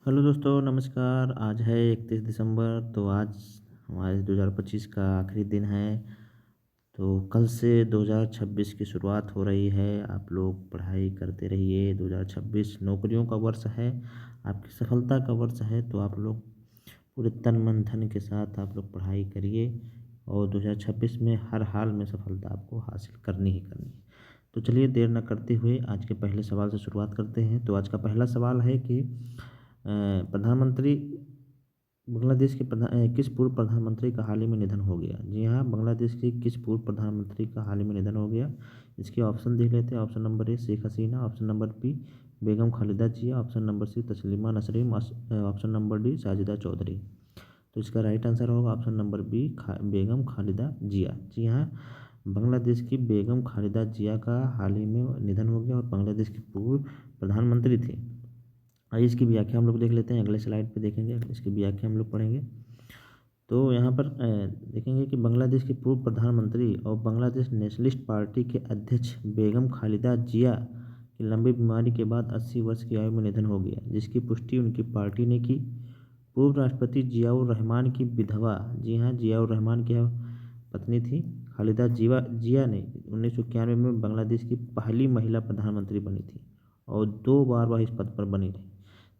Hello दोस्तों, नमस्कार। आज है 31 दिसंबर। तो आज हमारे 2025 का आखिरी दिन है। तो कल से 2026 की शुरुआत हो रही है। आप लोग पढ़ाई करते रहिए। 2026 नौकरियों का वर्ष है, आपकी सफलता का वर्ष है। तो आप लोग पूरे तन मन धन के साथ आप लोग पढ़ाई करिए और 2026 में हर हाल में सफलता आपको हासिल करनी ही करनी है। तो चलिए देर न करते हुए आज के पहले सवाल से शुरुआत करते हैं। तो आज का पहला सवाल है कि प्रधानमंत्री बांग्लादेश के किस पूर्व प्रधानमंत्री का हाल ही में निधन हो गया। जी हाँ, बांग्लादेश के किस पूर्व प्रधानमंत्री का हाल ही में निधन हो गया। इसके ऑप्शन देख लेते हैं। Option number A Sheikh Hasina, option number B Begum Khaleda Zia, option number C Taslima Nasrin, option number D Sajida Chaudhary. तो इसका राइट आंसर होगा option number B Begum Khaleda Zia. जी हाँ, बांग्लादेश की बेगम खालिदा जिया का हाल ही में निधन हो गया और बांग्लादेश की पूर्व प्रधानमंत्री थी। आइए इसकी व्याख्या हम लोग देख लेते हैं। अगले स्लाइड पे देखेंगे, इसकी व्याख्या हम लोग पढ़ेंगे। तो यहाँ पर देखेंगे कि बांग्लादेश के पूर्व प्रधानमंत्री और बांग्लादेश नेशनलिस्ट पार्टी के अध्यक्ष बेगम खालिदा जिया की लंबी बीमारी के बाद 80 वर्ष की आयु में निधन हो गया, जिसकी पुष्टि उनकी पार्टी ने की। पूर्व राष्ट्रपति जियाउर रहमान की विधवा, जी हाँ, जियाउर रहमान की पत्नी थी खालिदा जिया ने 1991 में बांग्लादेश की पहली महिला प्रधानमंत्री बनी थी और 2 बार वह इस पद पर बनी रही।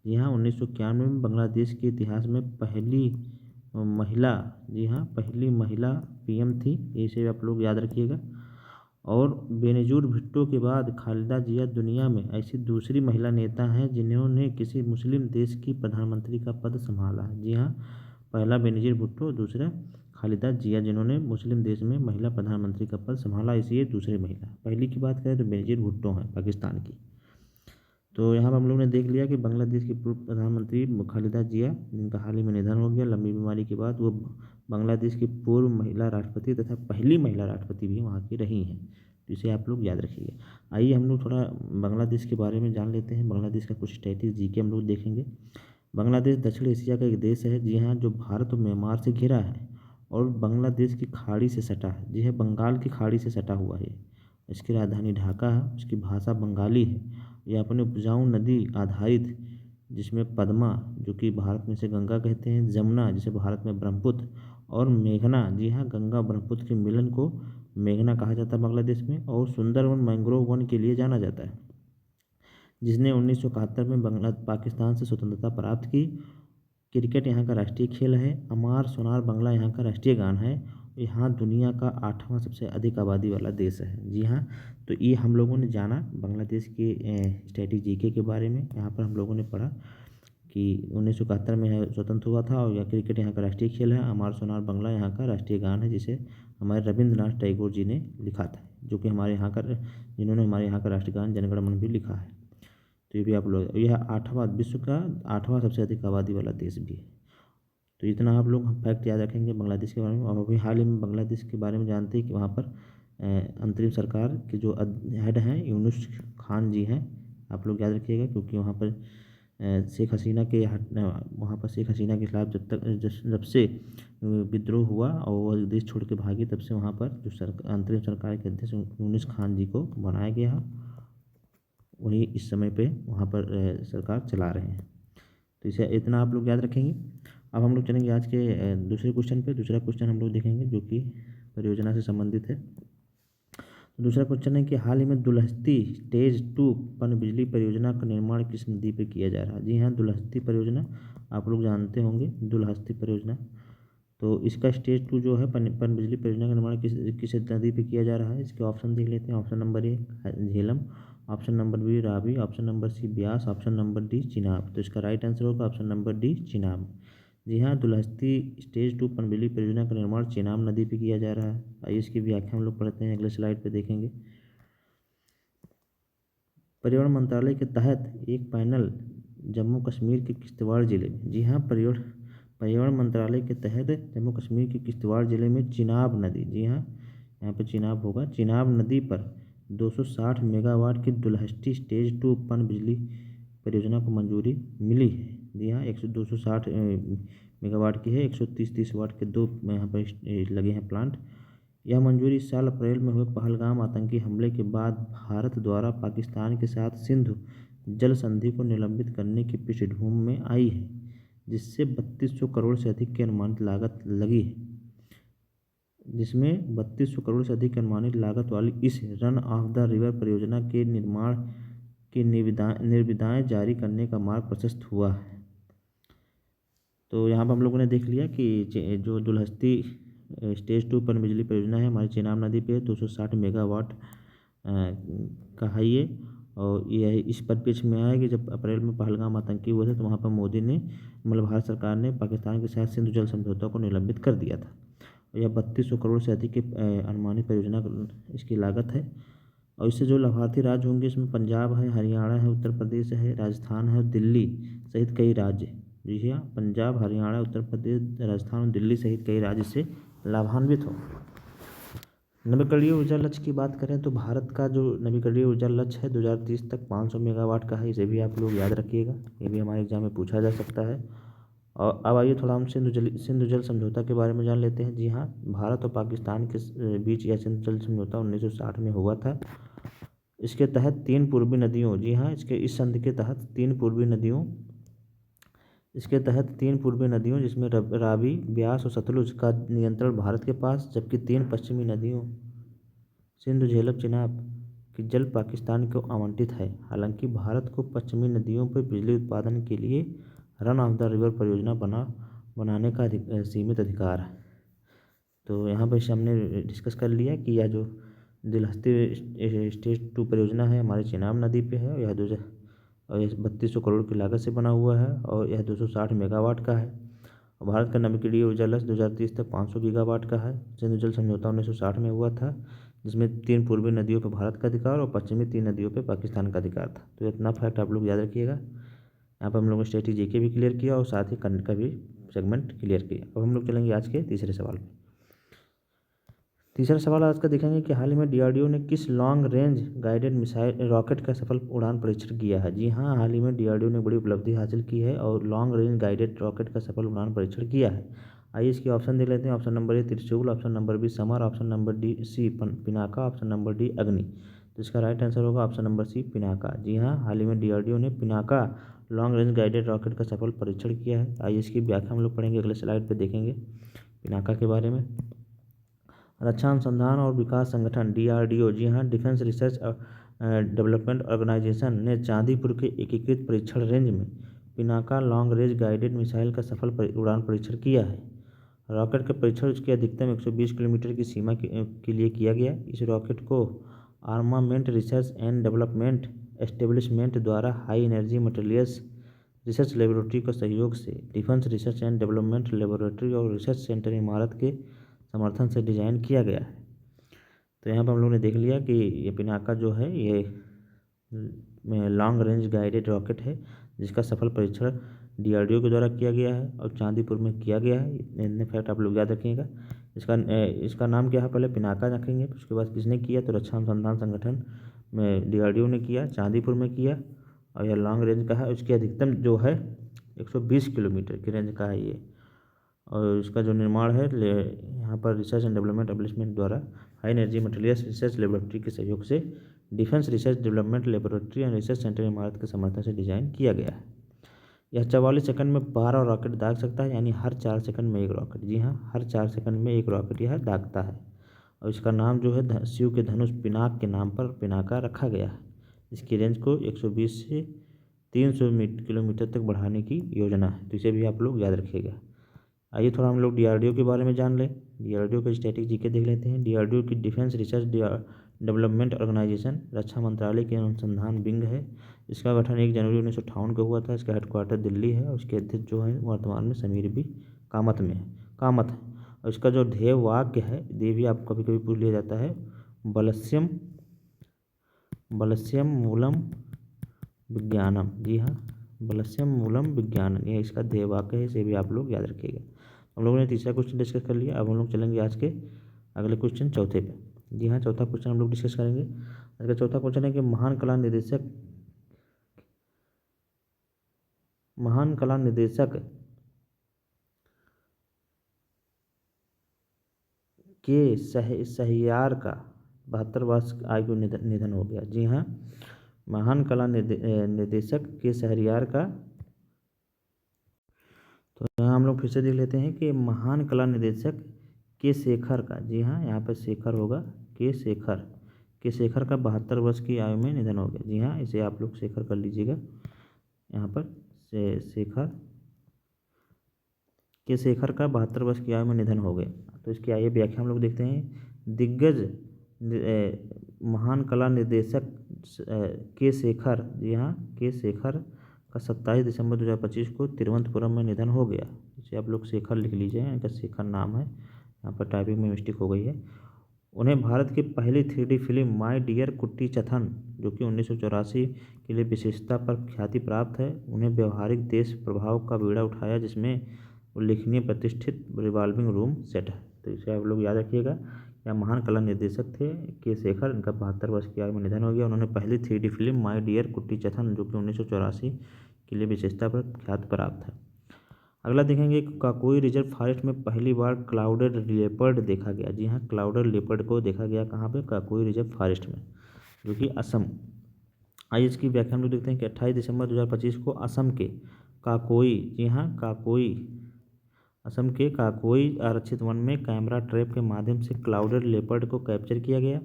जी हाँ, 1991 में बांग्लादेश के इतिहास में पहली महिला, जी हाँ, पहली महिला पीएम थी। इसे आप लोग याद रखिएगा। और बेनज़ीर भुट्टो के बाद खालिदा जिया दुनिया में ऐसी दूसरी महिला नेता हैं जिन्होंने किसी मुस्लिम देश की प्रधानमंत्री का पद संभाला है। जी हाँ, पहला बेनज़ीर भुट्टो, दूसरा खालिदा जिया, जिन्होंने मुस्लिम देश में महिला प्रधानमंत्री का पद संभाला, इसलिए दूसरी महिला। पहली की बात करें तो बेनज़ीर भुट्टो हैं पाकिस्तान की। तो यहाँ पर हम लोग ने देख लिया कि बांग्लादेश की पूर्व प्रधानमंत्री खालिदा जिया, जिनका हाल ही में निधन हो गया लंबी बीमारी के बाद, वो बांग्लादेश की पूर्व महिला राष्ट्रपति तथा पहली महिला राष्ट्रपति भी वहाँ की रही हैं। तो इसे आप लोग याद रखिए। आइए हम लोग थोड़ा बांग्लादेश के बारे में जान लेते हैं। बांग्लादेश का कुछ स्टैटिक जीके हम लोग देखेंगे। बांग्लादेश दक्षिण एशिया का एक देश है, जी हाँ, जो भारत और म्यांमार से घिरा है और बांग्लादेश की खाड़ी से सटा है। जी है, बंगाल की खाड़ी से सटा हुआ है। इसकी राजधानी ढाका है। उसकी भाषा बंगाली है। यह अपने उपजाऊ नदी आधारित, जिसमें पद्मा, जो कि भारत में से गंगा कहते हैं, जमुना, जिसे भारत में ब्रह्मपुत्र, और मेघना, जी हाँ, गंगा ब्रह्मपुत्र के मिलन को मेघना कहा जाता है बांग्लादेश में, और सुंदरवन मैंग्रोव वन के लिए जाना जाता है, जिसने 1971 में पाकिस्तान से स्वतंत्रता प्राप्त की। क्रिकेट यहाँ का राष्ट्रीय खेल है। अमार सोनार बांग्ला यहाँ का राष्ट्रीय गान है। यहाँ दुनिया का 8वां सबसे अधिक आबादी वाला देश है। जी हाँ, तो ये हम लोगों ने जाना बांग्लादेश के स्टैटिक जीके के बारे में। यहाँ पर हम लोगों ने पढ़ा कि 1971 में स्वतंत्र हुआ था और यह क्रिकेट यहाँ का राष्ट्रीय खेल है। अमार सोनार बांग्ला यहाँ का राष्ट्रीय गान है, जिसे हमारे रविंद्रनाथ टैगोर जी ने लिखा था, जो कि हमारे यहाँ का, जिन्होंने हमारे यहाँ का राष्ट्रगान जनगण मन भी लिखा है। तो ये भी आप लोग, यह 8वां, विश्व का 8वां सबसे अधिक आबादी वाला देश भी है। तो इतना आप लोग फैक्ट याद रखेंगे बांग्लादेश के बारे में। और अभी हाल ही में बांग्लादेश के बारे में जानते हैं कि वहाँ पर अंतरिम सरकार के जो हेड हैं यूनुस खान जी हैं। आप लोग याद रखिएगा, क्योंकि वहाँ पर शेख हसीना के वहाँ पर शेख हसीना के खिलाफ जब से विद्रोह हुआ और वह देश छोड़ के भागी, तब से वहाँ पर जो अंतरिम सरकार के अध्यक्ष यूनुस खान जी को बनाया गया है। वही इस समय पे वहाँ पर सरकार चला रहे हैं। तो इसे इतना आप लोग याद रखेंगे। अब हम लोग चलेंगे आज के दूसरे क्वेश्चन पे। दूसरा क्वेश्चन हम लोग देखेंगे जो कि परियोजना से संबंधित है। तो दूसरा क्वेश्चन है कि हाल ही में दुलहस्ती स्टेज 2 पनबिजली परियोजना का निर्माण किस नदी पे किया जा रहा है। जी हाँ, दुलहस्ती परियोजना आप लोग जानते होंगे, दुलहस्ती परियोजना। तो इसका स्टेज 2 जो है पनबिजली परियोजना का निर्माण किस नदी पे किया जा रहा है। इसके ऑप्शन देख लेते हैं। Option number A Jhelum, option number B Ravi, option number C Beas, option number D Chenab. तो इसका राइट आंसर होगा ऑप्शन नंबर डी चिनाब। जी हाँ, दुलहस्ती स्टेज 2 पनबिजली परियोजना का निर्माण चिनाब नदी पे किया जा रहा है। आइए इसकी व्याख्या हम लोग पढ़ते हैं, अगले स्लाइड पे देखेंगे। पर्यावरण मंत्रालय के तहत एक पैनल जम्मू कश्मीर के किश्तवाड़ जिले में, जी हाँ, पर्यावरण मंत्रालय के तहत जम्मू कश्मीर के किश्तवाड़ जिले में चिनाब नदी, जी हाँ, यहाँ पर चिनाब होगा, चिनाब नदी पर 260 मेगावाट की दुलहस्ती स्टेज 2 पनबिजली परियोजना को मंजूरी मिली है। जी हाँ, 260 मेगावाट की है। 130 वाट के दो यहाँ पर लगे हैं प्लांट। यह मंजूरी इस साल अप्रैल में हुए पहलगाम आतंकी हमले के बाद भारत द्वारा पाकिस्तान के साथ सिंधु जल संधि को निलंबित करने की पृष्ठभूमि में आई है, जिससे 3200 करोड़ से अधिक की अनुमानित लागत लगी है। जिसमें 3200 करोड़ से अधिक की अनुमानित लागत वाली इस रन ऑफ द रिवर परियोजना के निर्माण की निविदाएं जारी करने का मार्ग प्रशस्त हुआ है। तो यहाँ पर हम लोगों ने देख लिया कि जो दुलहस्ती स्टेज 2 पनबिजली परियोजना है हमारी चेनाब नदी पे 260 मेगावाट का है ये। और यह इस परिप्रेक्ष्य में आया कि जब अप्रैल में पहलगाम आतंकी हुए थे तो वहाँ पर मोदी ने मतलब भारत सरकार ने पाकिस्तान के साथ सिंधु जल समझौता को निलंबित कर दिया था। यह 3200 करोड़ से अधिक की अनुमानित परियोजना इसकी लागत है। और इससे जो लाभार्थी राज्य होंगे इसमें पंजाब है, हरियाणा है, उत्तर प्रदेश है, राजस्थान है और दिल्ली सहित कई राज्य। जी हाँ, पंजाब, हरियाणा, उत्तर प्रदेश, राजस्थान और दिल्ली सहित कई राज्य से लाभान्वित हो। नवीकरणीय ऊर्जा लक्ष्य की बात करें तो भारत का जो नवीकरणीय ऊर्जा लक्ष्य है 2030 तक 500 मेगावाट का है। इसे भी आप लोग याद रखिएगा, ये भी हमारे एग्जाम में पूछा जा सकता है। और अब आइए थोड़ा हम सिंधु जल समझौता के बारे में जान लेते हैं। जी हाँ, भारत और पाकिस्तान के बीच यह सिंधु जल समझौता 1960 में हुआ था। इसके तहत 3 पूर्वी नदियों, जी हाँ, इस संधि के तहत 3 पूर्वी नदियों जिसमें रावी, ब्यास और सतलुज का नियंत्रण भारत के पास, जबकि 3 पश्चिमी नदियों सिंधु, झेलम, चिनाब की जल पाकिस्तान को आवंटित है। हालांकि भारत को पश्चिमी नदियों पर बिजली उत्पादन के लिए रन ऑफ द रिवर परियोजना बनाने का सीमित अधिकार है। तो यहाँ पर हमने डिस्कस कर लिया कि यह जो दुलहस्ती स्टेज 2 परियोजना है हमारे चेनाब नदी पे है। यह 3200 करोड़ की लागत से बना हुआ है और यह 260 मेगावाट का है। भारत का नवीकरणीय ऊर्जा लक्ष्य 2030 तक 500 गीगावाट का है। सिंधु जल समझौता 1960 में हुआ था, जिसमें 3 पूर्वी नदियों पर भारत का अधिकार और पश्चिमी 3 नदियों पर पाकिस्तान का अधिकार था। तो इतना फैक्ट आप लोग याद रखिएगा। यहाँ पर हम लोगों ने स्ट्रेटेजी के भी क्लियर किया और साथ ही करंट का भी सेगमेंट क्लियर किया। अब हम लोग चलेंगे आज के तीसरे सवाल पे। तीसरा सवाल आज का देखेंगे कि हाल ही में डीआरडीओ ने किस long range guided missile rocket का सफल उड़ान परीक्षण किया है। जी हाँ, हाल ही में डीआरडीओ ने बड़ी उपलब्धि हासिल की है और लॉन्ग रेंज गाइडेड रॉकेट का सफल उड़ान परीक्षण किया है। आइए इसके ऑप्शन देख लेते हैं। Option number A Trishul, option number B Samar, option number D C Pinaka, option number D Agni. तो इसका राइट आंसर होगा ऑप्शन नंबर सी पिनाका। जी हाँ, हाल ही में डीआरडीओ ने Pinaka long range guided rocket का सफल परीक्षण किया है। आइए इसकी व्याख्या हम लोग पढ़ेंगे, अगले स्लाइड पर देखेंगे पिनाका के बारे में। रक्षा अनुसंधान और विकास संगठन डीआरडीओ, जी हाँ, डिफेंस रिसर्च डेवलपमेंट ऑर्गेनाइजेशन ने चांदीपुर के एकीकृत परीक्षण रेंज में Pinaka long range guided missile का सफल उड़ान परीक्षण किया है। रॉकेट का परीक्षण उसके अधिकतम 120 किलोमीटर की सीमा के लिए किया गया। इस रॉकेट को armament research and development establishment द्वारा high energy materials research laboratory के सहयोग से defence research and development laboratory और रिसर्च सेंटर इमारत के समर्थन से डिज़ाइन किया गया है। तो यहाँ पर हम लोग ने देख लिया कि ये पिनाका जो है ये लॉन्ग रेंज गाइडेड रॉकेट है, जिसका सफल परीक्षण डीआरडीओ के द्वारा किया गया है और चांदीपुर में किया गया है। इतने फैक्ट आप लोग याद रखिएगा। इसका नाम क्या है, पहले पिनाका रखेंगे, उसके बाद किसने किया तो रक्षा अनुसंधान संगठन में डीआरडीओ ने किया, चांदीपुर में किया और यह लॉन्ग रेंज का है। उसकी अधिकतम जो है 120 किलोमीटर की रेंज का है ये। और इसका जो निर्माण है यहाँ पर रिसर्च एंड डेवलपमेंट एस्टेब्लिशमेंट द्वारा high energy materials research laboratory के सहयोग से defence research development laboratory and research centre Imarat के समर्थन से डिज़ाइन किया गया है। यह 44 सेकंड में 12 रॉकेट दाग सकता है, यानी हर 4 सेकंड में एक रॉकेट। जी हाँ, हर 4 सेकंड में एक रॉकेट यह दागता है। और इसका नाम जो है शिव के धनुष पिनाक के नाम पर पिनाका रखा गया है। इसकी रेंज को 120 से 300 किलोमीटर तक बढ़ाने की योजना है, तो इसे भी आप लोग याद रखिएगा। आइए थोड़ा हम लोग डीआरडीओ के बारे में जान लें। डीआरडीओ के स्टैटिक जीके देख लेते हैं। डीआरडीओ की डिफेंस रिसर्च डेवलपमेंट ऑर्गेनाइजेशन रक्षा मंत्रालय के अनुसंधान विंग है। इसका गठन 1 जनवरी 1958 को हुआ था। इसका हेडक्वार्टर दिल्ली है और उसके अध्यक्ष जो है वर्तमान में समीर बी कामत है। और इसका जो ध्येय वाक्य है, ये भी आप कभी कभी पूछ लिया जाता है, बलस्यम मूलम विज्ञानम। जी हाँ, बलस्यम मूलम विज्ञानम, यह इसका ध्येय वाक्य है, इसे भी आप लोग याद रखिएगा। हम लोगों ने तीसरा क्वेश्चन डिस्कस कर लिया। अब हम लोग चलेंगे आज के अगले क्वेश्चन चौथे पे। जी हाँ, चौथा क्वेश्चन हम लोग डिस्कस करेंगे। आज का चौथा क्वेश्चन है कि महान कला निर्देशक के सहियार का 72 वर्ष आयु को निधन हो गया। जी हाँ, महान कला निर्देशक के शहरयार का। तो यहाँ हम लोग फिर से देख लेते हैं कि महान कला निर्देशक के शेखर का, जी हाँ यहाँ पर शेखर होगा, के शेखर का 72 वर्ष की आयु में निधन हो गया। जी हाँ, इसे आप लोग शेखर कर लीजिएगा। यहाँ पर शेखर का 72 वर्ष की आयु में निधन हो गया। तो इसकी आइए व्याख्या हम लोग देखते हैं। दिग्गज महान कला निर्देशक के शेखर, जी हाँ के शेखर का 27 दिसंबर 2025 को तिरुवनंतपुरम में निधन हो गया। इसे आप लोग शेखर लिख लीजिए, इनका शेखर नाम है। यहाँ पर टाइपिंग में मिस्टेक हो गई है। उन्हें भारत की पहली 3D फिल्म माय डियर कुट्टी चथन, जो कि 1984 के लिए विशेषता पर ख्याति प्राप्त है, उन्हें व्यवहारिक देश प्रभाव का बीड़ा उठाया, जिसमें उल्लेखनीय प्रतिष्ठित रिवॉल्विंग रूम सेट है। तो इसे आप लोग याद रखिएगा। यह महान कला निर्देशक थे के शेखर, इनका 72 वर्ष की आयु में निधन हो गया। उन्होंने पहली 3D फिल्म माय डियर कुट्टी चथन, जो कि 1984 के लिए विशेषता पर ख्याति प्राप्त है। अगला देखेंगे, काकोई रिजर्व फॉरेस्ट में पहली बार क्लाउडेड लेपर्ड देखा गया। जी हाँ, क्लाउडेड लेपर्ड को देखा गया कहाँ पे? काकोई रिजर्व फॉरेस्ट में, जो कि असम। आइए इसकी व्याख्या हम लोग देखते हैं कि 28 दिसंबर 2025 को असम के काकोई, जी हाँ काकोई, असम के काकोई आरक्षित वन में कैमरा ट्रैप के माध्यम से क्लाउडेड लेपर्ड को कैप्चर किया गया।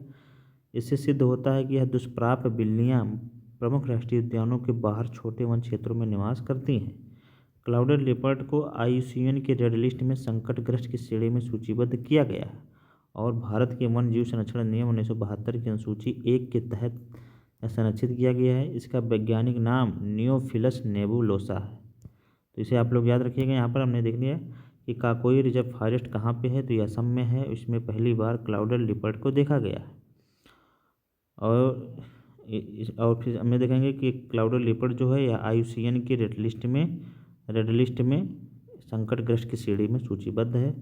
इससे सिद्ध होता है कि यह दुष्प्राप्य बिल्लियाँ प्रमुख राष्ट्रीय उद्यानों के बाहर छोटे वन क्षेत्रों में निवास करती हैं। क्लाउडेड लेपर्ड को IUCN के रेड लिस्ट में संकटग्रस्त की श्रेणी में सूचीबद्ध किया गया है और भारत के वन्य जीव संरक्षण नियम 1972 की अनुसूची 1 के तहत संरक्षित किया गया है। इसका वैज्ञानिक नाम नियोफिलस नेबुलोसा है। तो इसे आप लोग याद रखिएगा। यहाँ पर हमने देख लिया कि काकोई रिजर्व फॉरेस्ट कहाँ पे है, तो ये असम में है। इसमें पहली बार क्लाउडेड लेपर्ड को देखा गया है। और फिर हमने देखेंगे कि क्लाउडेड लेपर्ड जो है यह IUCN की रेड लिस्ट में संकटग्रस्त की श्रेणी में सूचीबद्ध है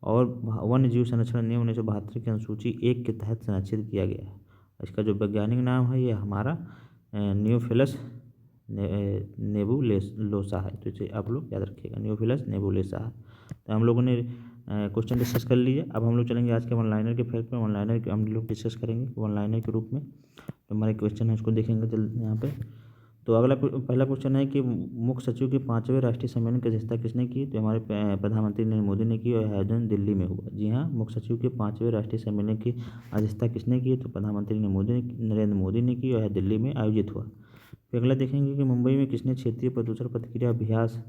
और वन्य जीव संरक्षण नियम 1972 की अनुसूची 1 के तहत संरक्षित किया गया है। इसका जो वैज्ञानिक नाम है यह हमारा नियोफिलस नेबुलोसा है। तो इसे आप लोग याद रखिएगा, नियोफिलस नेबुलोसा है। तो हम लोगों ने क्वेश्चन डिस्कस कर लिए। अब हम लोग चलेंगे आज के वन लाइनर के फैक्ट में। वन लाइनर के हम लोग डिस्कस करेंगे वन लाइनर के रूप में। तो हमारे क्वेश्चन है उसको देखेंगे जल्द यहाँ पे। तो अगला पहला क्वेश्चन है कि मुख्य सचिव के 5वें राष्ट्रीय सम्मेलन की अध्यक्षता किसने की? तो हमारे प्रधानमंत्री नरेंद्र मोदी ने की और आयोजन दिल्ली में हुआ। जी हाँ, मुख्य सचिव के 5वें राष्ट्रीय सम्मेलन की अध्यक्षता किसने की? तो प्रधानमंत्री नरेंद्र मोदी ने की और दिल्ली में आयोजित हुआ। फिर अगला देखेंगे कि मुंबई में किसने क्षेत्रीय प्रदूषण प्रतिक्रिया अभ्यास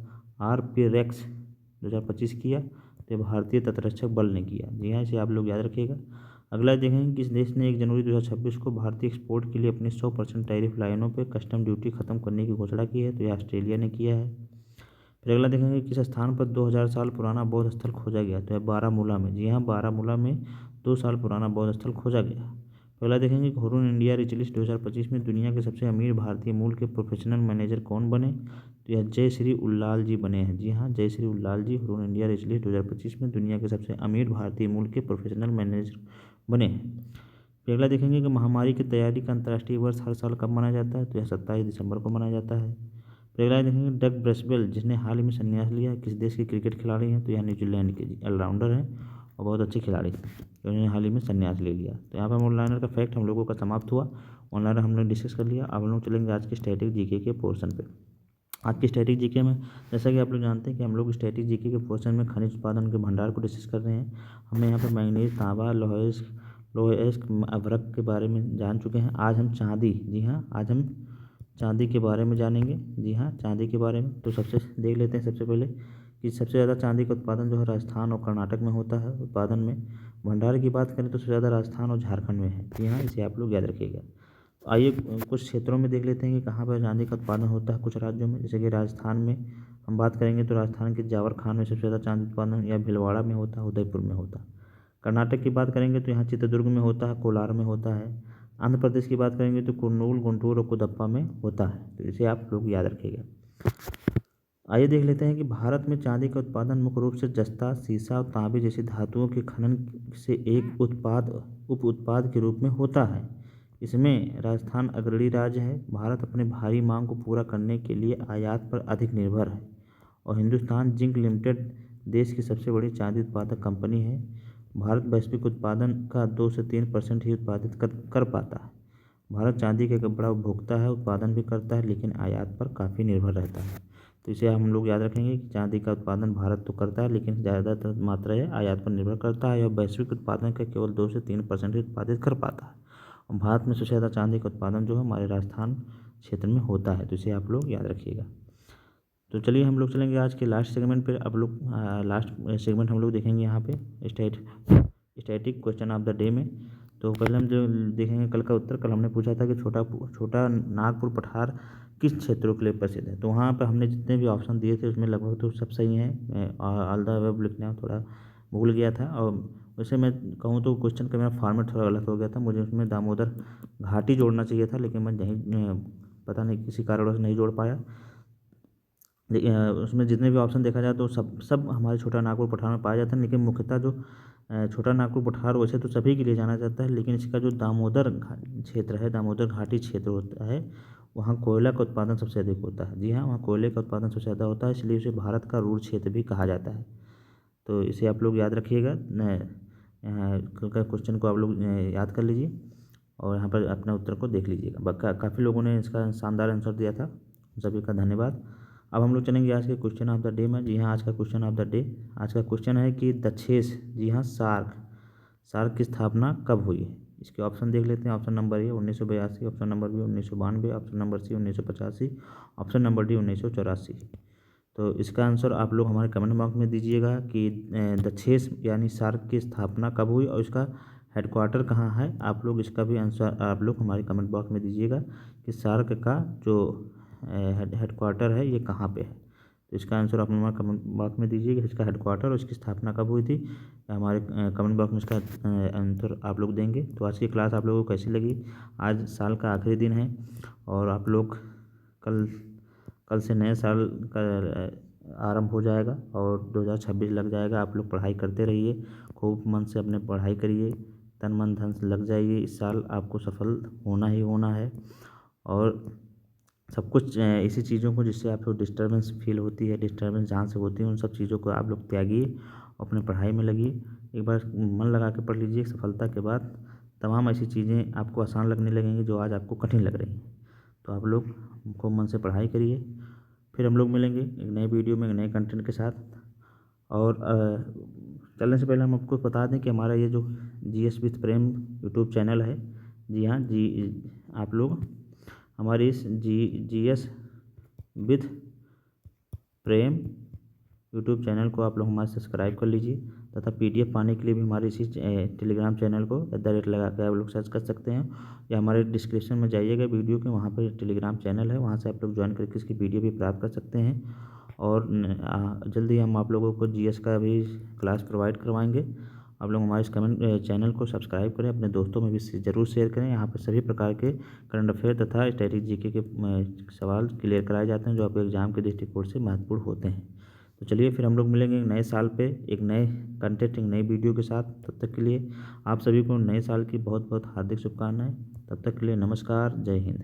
RPREX 2025 किया? तो भारतीय तटरक्षक बल ने किया। जी हाँ, इसे आप लोग याद रखिएगा। अगला देखेंगे किस देश ने 1 जनवरी 2026 को भारतीय एक्सपोर्ट के लिए अपनी 100% टैरिफ लाइनों पर कस्टम ड्यूटी खत्म करने की घोषणा की है? तो यह ऑस्ट्रेलिया ने किया है। फिर अगला देखेंगे किस स्थान पर 2000 साल पुराना बौद्ध स्थल खोजा गया? तो यह बारामूला में। जी हाँ, बारामूला में 2 साल पुराना बौद्ध स्थल खोजा गया। अगला देखेंगे हुरून इंडिया रिच लिस्ट 2025 में दुनिया के सबसे अमीर भारतीय मूल के प्रोफेशनल मैनेजर कौन बने? तो यह जय श्री उल्लाल जी बने हैं। जी हाँ, जय श्री उल्लाल जी हुरून इंडिया रिच लिस्ट 2025 में दुनिया के सबसे अमीर भारतीय मूल के प्रोफेशनल मैनेजर बने हैं। फिर अगला देखेंगे कि महामारी की तैयारी का अंतर्राष्ट्रीय वर्ष हर साल कब मनाया जाता है? तो यह 27 दिसंबर को मनाया जाता है। फिर अगला देखेंगे डग ब्रेसवेल जिसने हाल ही में संन्यास लिया किस देश के क्रिकेट खिलाड़ी हैं? तो यह न्यूजीलैंड के ऑलराउंडर हैं और बहुत अच्छे खिलाड़ी हैं, तो उन्होंने हाल ही में संन्यास ले लिया। तो यहाँ पर ऑनलाइनर का फैक्ट हम लोगों का समाप्त हुआ। ऑनलाइनर हम लोग डिस्कस कर लिया। अब हम लोग चलेंगे आज के स्टैटिक जीके के पोर्शन पे। आज की स्टैटिक जीके में जैसा कि आप लोग जानते हैं कि हम लोग स्टैटिक जीके के पोर्शन में खनिज उत्पादन के भंडार को डिस्कस कर रहे हैं। हमने यहाँ पर मैंगनीज, तांबा, लोहेस्क अभ्रक के बारे में जान चुके हैं। आज हम चांदी, जी हाँ आज हम चांदी के बारे में जानेंगे। जी हाँ, चांदी के बारे में। तो सबसे देख लेते हैं सबसे पहले कि सबसे ज़्यादा चांदी का उत्पादन जो है राजस्थान और कर्नाटक में होता है। उत्पादन में भंडार की बात करें तो सबसे ज़्यादा राजस्थान और झारखंड में है। जी हाँ, इसे आप लोग याद रखिएगा। तो आइए कुछ क्षेत्रों में देख लेते हैं कि कहाँ पर चांदी का उत्पादन होता है। कुछ राज्यों में जैसे कि राजस्थान में हम बात करेंगे तो राजस्थान के जावरखान में सबसे ज़्यादा चांदी उत्पादन या भीलवाड़ा में होता है, उदयपुर में होता है। कर्नाटक की बात करेंगे तो यहाँ चित्रदुर्ग में होता है, कोलार में होता है। आंध्र प्रदेश की बात करेंगे तो कुर्नूल, गुंटूर और कुदप्पा में होता है। तो इसे आप लोग याद रखिएगा। आइए देख लेते हैं कि भारत में चांदी का उत्पादन मुख्य रूप से जस्ता, सीसा और तांबे जैसी धातुओं के खनन से एक उप उत्पाद के रूप में होता है। इसमें राजस्थान अग्रणी राज्य है। भारत अपने भारी मांग को पूरा करने के लिए आयात पर अधिक निर्भर है और हिंदुस्तान जिंक लिमिटेड देश की सबसे बड़ी चांदी उत्पादक कंपनी है। भारत वैश्विक उत्पादन का 2 से 3% ही उत्पादित कर पाता है। भारत चांदी का एक बड़ा उपभोक्ता है, उत्पादन भी करता है, लेकिन आयात पर काफ़ी निर्भर रहता है। तो इसे हम लोग याद रखेंगे कि चांदी का उत्पादन भारत तो करता है, लेकिन ज़्यादातर मात्रा है आयात पर निर्भर करता है और वैश्विक उत्पादन का केवल 2 से 3% ही उत्पादित कर पाता है। और भारत में सबसे ज़्यादा चांदी का उत्पादन जो है हमारे राजस्थान क्षेत्र में होता है, तो इसे आप लोग याद रखिएगा। तो चलिए हम लोग चलेंगे आज के लास्ट सेगमेंट पे। अब लोग लास्ट सेगमेंट हम लोग देखेंगे यहाँ पे static question of the day में। तो पहले हम जो देखेंगे कल का उत्तर। कल हमने पूछा था कि छोटा नागपुर पठार किस क्षेत्रों के लिए प्रसिद्ध है। तो वहाँ पर हमने जितने भी ऑप्शन दिए थे उसमें लगभग तो सब सही हैं। ऑल द वेब लिखना थोड़ा भूल गया था, और वैसे मैं कहूँ तो क्वेश्चन का मेरा फॉर्मेट थोड़ा गलत हो गया था। मुझे उसमें दामोदर घाटी जोड़ना चाहिए था, लेकिन मैं नहीं, पता नहीं किसी कारणवश नहीं जोड़ पाया। उसमें जितने भी ऑप्शन देखा जाए तो सब हमारे छोटा नागपुर पठार में पाया जाता है, लेकिन मुख्यतः जो छोटा नागपुर पठार वैसे तो सभी के लिए जाना जाता है, लेकिन इसका जो दामोदर क्षेत्र है, दामोदर घाटी क्षेत्र होता है, वहाँ कोयला का उत्पादन सबसे अधिक होता है। जी हाँ, वहाँ कोयले का उत्पादन सबसे ज़्यादा होता है, इसलिए उसे भारत का रूर क्षेत्र भी कहा जाता है। तो इसे आप लोग याद रखिएगा। कल का क्वेश्चन को आप लोग याद कर लीजिए और यहाँ पर अपने उत्तर को देख लीजिएगा। काफ़ी लोगों ने इसका शानदार आंसर दिया था, सभी का धन्यवाद। अब हम लोग चलेंगे आज के क्वेश्चन ऑफ द डे में। जी हाँ, आज का क्वेश्चन ऑफ द डे, आज का क्वेश्चन है कि दक्षेस, जी हाँ, सार्क की स्थापना कब हुई है। इसके ऑप्शन देख लेते हैं। Option number A 1982, option number B 1992, option number C 1985, option number D 1984। तो इसका आंसर आप लोग हमारे कमेंट बॉक्स में दीजिएगा कि दक्षेस यानी सार्क की स्थापना कब हुई और इसका हेडक्वार्टर कहाँ है। आप लोग इसका भी आंसर आप लोग हमारे कमेंट बॉक्स में दीजिएगा कि सार्क का जो हेडक्वार्टर है ये कहाँ पे है। तो इसका आंसर आप हमारे कमेंट बॉक्स में दीजिएगा, इसका हेडक्वार्टर और इसकी स्थापना कब हुई थी, हमारे कमेंट बॉक्स में इसका आंसर आप लोग देंगे। तो आज की क्लास आप लोगों को कैसी लगी। आज साल का आखिरी दिन है और आप लोग कल से नए साल का आरंभ हो जाएगा और 2026 लग जाएगा। आप लोग पढ़ाई करते रहिए, खूब मन से अपने पढ़ाई करिए, तन मन धन से लग जाइए। इस साल आपको सफल होना ही होना है और सब कुछ ऐसी चीज़ों को जिससे आपको डिस्टर्बेंस फील होती है, डिस्टर्बेंस जहाँ से होती है, उन सब चीज़ों को आप लोग त्यागिए, अपने पढ़ाई में लगिए। एक बार मन लगा के पढ़ लीजिए, सफलता के बाद तमाम ऐसी चीज़ें आपको आसान लगने लगेंगी जो आज आपको कठिन लग रही हैं। तो आप लोग खूब मन से पढ़ाई करिए। फिर हम लोग मिलेंगे एक नए वीडियो में एक नए कंटेंट के साथ। और चलने से पहले हम आपको बता दें कि हमारा ये जो GS with Prem YouTube channel है, जी हाँ आप लोग हमारे इस GS with Prem YouTube channel को आप लोग हमारे सब्सक्राइब कर लीजिए तथा PDF पाने के लिए भी हमारे इसी टेलीग्राम चैनल को @ लगा कर आप लोग सर्च कर सकते हैं, या हमारे डिस्क्रिप्शन में जाइएगा वीडियो के, वहाँ पर टेलीग्राम चैनल है, वहाँ से आप लोग ज्वाइन करके इसकी PDF भी प्राप्त कर सकते हैं। और जल्दी हम आप लोगों को GS का भी क्लास प्रोवाइड करवाएंगे। आप लोग हमारे इस चैनल को सब्सक्राइब करें, अपने दोस्तों में भी ज़रूर शेयर करें। यहाँ पर सभी प्रकार के करंट अफेयर तथा स्ट्रेटेजी के सवाल क्लियर कराए जाते हैं जो आपके एग्जाम के दृष्टिकोण से महत्वपूर्ण होते हैं। तो चलिए फिर हम लोग मिलेंगे एक नए साल पे एक नए कंटेंट एक नई वीडियो के साथ। तब तक के लिए आप सभी को नए साल की बहुत बहुत हार्दिक शुभकामनाएं। तब तक के लिए नमस्कार, जय हिंद।